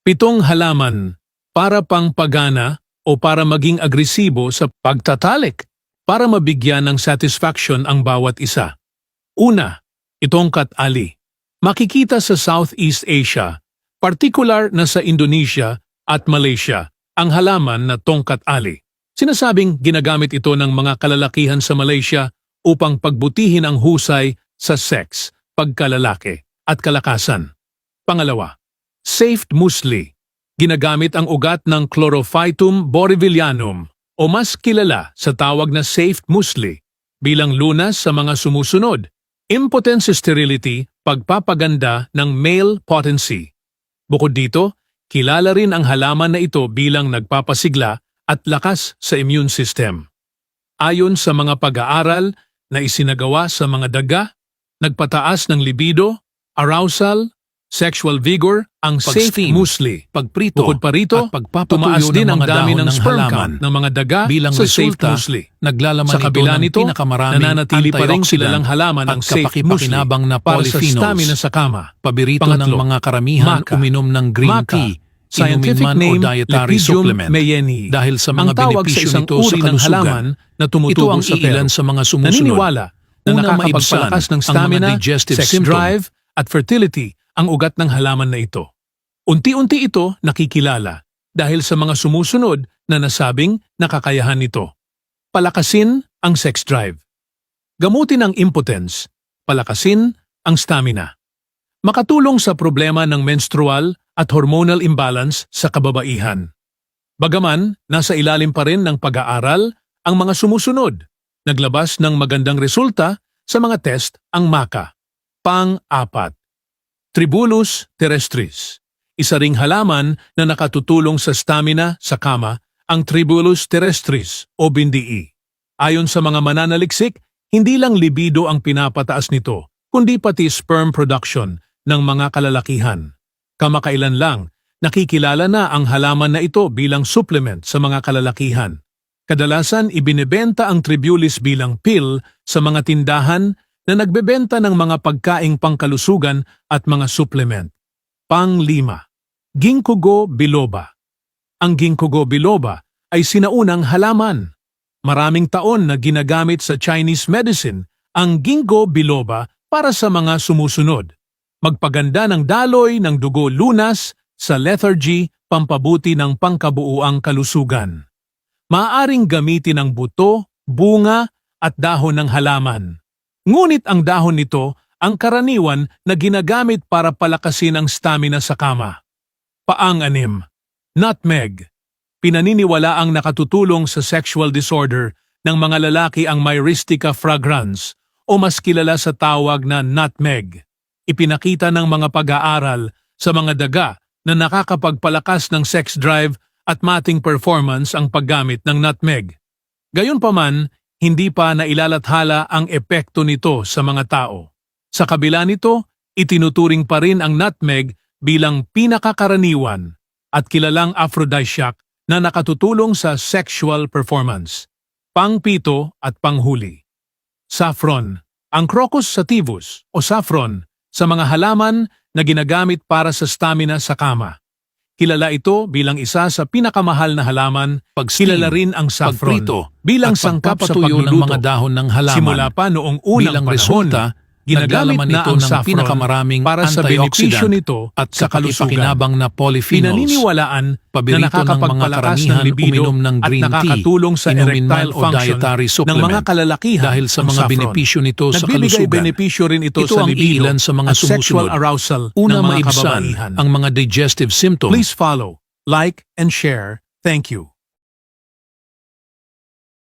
7 halaman para pang pagana o para maging agresibo sa pagtatalik para mabigyan ng satisfaction ang bawat isa. Una, itongkat ali. Makikita sa Southeast Asia, partikular na sa Indonesia at Malaysia, ang halaman na tongkat ali. Sinasabing ginagamit ito ng mga kalalakihan sa Malaysia upang pagbutihin ang husay sa sex, pagkalalaki at kalakasan. Pangalawa, Safed Musli. Ginagamit ang ugat ng Chlorophytum borevillianum o mas kilala sa tawag na Safed Musli bilang lunas sa mga sumusunod. Impotence sterility, pagpapaganda ng male potency. Bukod dito, kilala rin ang halaman na ito bilang nagpapasigla at lakas sa immune system. Ayon sa mga pag-aaral na isinagawa sa mga daga, nagpataas ng libido, arousal, sexual vigor, ang Safed Musli. Pagprito, Bukod pa rito, tumaas din ang dami ng sperm count ng mga daga bilang sa Safed resulta, Musli. naglalaman Sa kabila ito ng nito, pinakamaraming nananatili pa rin kilalang antioxidant halaman ang at Safed Musli kapakipakinabang na para sa polyphenols. stamina sa kama. Pabirito Pangatlo, ng mga karamihan maca. uminom ng green Maca, tea, scientific inumin man name, o dietary Lepidium supplement. mayeni. Dahil sa mga Ang tawag sa benepisyo isang nito sa uri ng kalusugan, halaman na ito tumutubo ang sa iilan pelo. sa mga sumusunod. Naniniwala na Unang nakakapagpalakas maibsan ng ang stamina, mga digestive sex symptom. drive at fertility ang ugat ng halaman na ito. Unti-unti ito nakikilala dahil sa mga sumusunod na nasabing nakakayahan nito. Palakasin ang sex drive. Gamutin ang impotence. Palakasin ang stamina. Makatulong sa problema ng menstrual at hormonal imbalance sa kababaihan. Bagaman, nasa ilalim pa rin ng pag-aaral ang mga sumusunod. Naglabas ng magandang resulta sa mga test ang maca. Pang-4, Tribulus terrestris. Isa ring halaman na nakatutulong sa stamina sa kama, ang Tribulus terrestris o bindi. Ayon sa mga mananaliksik, hindi lang libido ang pinapataas nito, kundi pati sperm production ng mga kalalakihan. Kamakailan lang, nakikilala na ang halaman na ito bilang supplement sa mga kalalakihan. Kadalasan ibinebenta ang Tribulus bilang pill sa mga tindahan na nagbebenta ng mga pagkaing pangkalusugan at mga supplement. Pang-5, Ginkgo biloba. Ang Ginkgo biloba ay sinaunang halaman. Maraming taon na ginagamit sa Chinese medicine ang Ginkgo biloba para sa mga sumusunod. Magpaganda ng daloy ng dugo lunas sa lethargy, pampabuti ng pangkabuuang kalusugan. Maaaring gamitin ang buto, bunga at dahon ng halaman. Ngunit ang dahon nito ang karaniwan na ginagamit para palakasin ang stamina sa kama. Pang-6, Nutmeg. Pinaniniwalaang nakatutulong sa sexual disorder ng mga lalaki ang Myristica fragrans o mas kilala sa tawag na nutmeg. Ipinakita ng mga pag-aaral sa mga daga na nakakapagpalakas ng sex drive at mating performance ang paggamit ng nutmeg. Gayunpaman, hindi pa nailalathala ang epekto nito sa mga tao. Sa kabila nito, itinuturing pa rin ang nutmeg bilang pinakakaraniwan at kilalang aphrodisiac na nakatutulong sa sexual performance. Pang-7 at panghuli. Saffron. Ang Crocus sativus o saffron sa mga halaman na ginagamit para sa stamina sa kama. Kilala ito bilang isa sa pinakamahal na halaman. Kilala rin ang saffron bilang sangkap sa pagpapatuyo pagluluto. ng mga dahon ng halaman. Simula pa noong unang Bilang panahon, resulta, ginagamit naglalaman na ito ang ng saffron pinakamaraming para sa benepisyo antioxidant nito at sa kalusugan. kapakipakinabang na polyphenols. Pinaniniwalaan na Pabirito ng mga nakakapagpalakas ng karamihan libido uminom ng at green tea, nakakatulong sa inumin man erectile o function dietary ng supplement. mga kalalakihan. Dahil sa ang mga saffron. benepisyo nito sa Nagbibigay kalusugan. benepisyo rin ito Ito sa ang libido ilan sa mga at sexual sumusunod. arousal Una, ng mga maibsan kababaihan. ang mga digestive symptoms. Please follow, like, and share. Thank you.